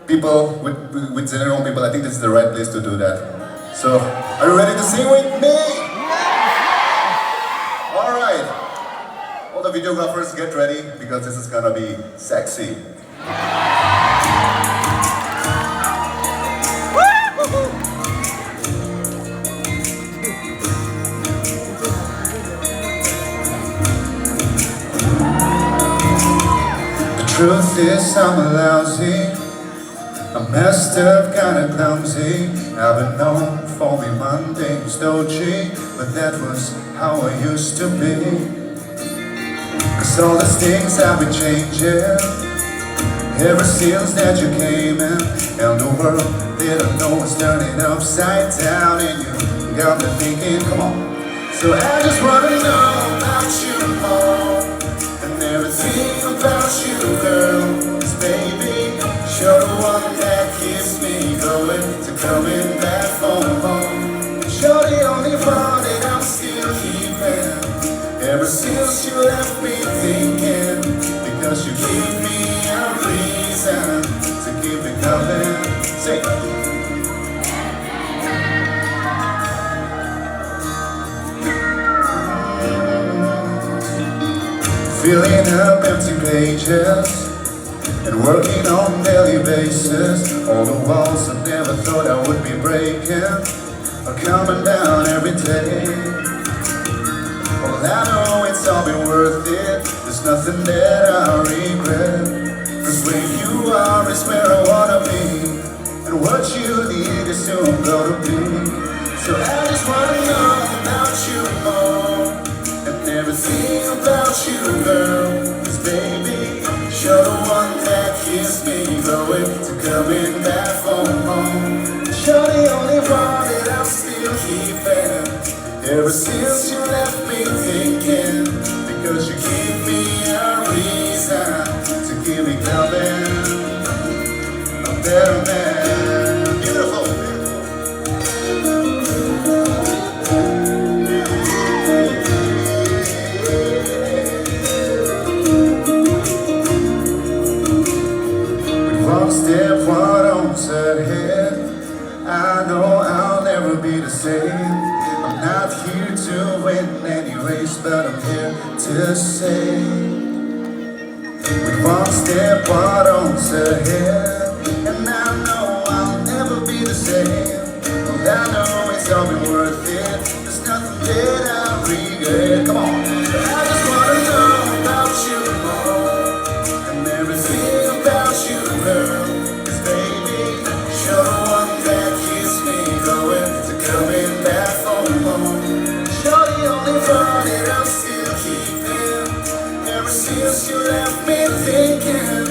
People with zeliangrong people, I think this is the right place to do that. So, are you ready to sing with me? Alright. All the videographers get ready because this is gonna be sexy. The truth is I'm lousy, I'm messed up, kinda clumsy. I've been known for me mundane, stodgy, but that was how I used to be. Cause all these things have been changing ever since that you came in, and the world didn't know it's turning upside down, and you got me thinking, come on. So I just wanna know about you more, and everything about you, girl. Cause baby, you're the one that keeps me going, to coming back for more. You're the only one that I'm still keeping, ever since you left me thinking, because you give me a reason to keep it coming. Say filling up empty pages and working on daily basis. All the walls I never thought I would be breaking are coming down every day. Well, I know it's all been worth it, there's nothing that I regret. Cause where you are is where I wanna be, and what you need is soon gonna be. So I just wanna know about you more, and everything about you, girl. Cause baby, you're the one that keeps me going, to coming back for more. You're the only one that I'm still keeping, ever since you left me thinking, because you give me a reason to keep me coming. A better man. Beautiful. With one step, one ounce ahead, I know I'll never be the same. I'm not here to win any race, but I'm here to say, with one step, one ounce ahead, and I know I'll never be the same. Well, I know it's all been worth it, there's nothing that I regret. Come on. So I just wanna know about you more, and everything about you, girl. Cause baby, you're the one that keeps me going, to coming back for more. You're the only one that I'm still keeping, ever since you left me thinking.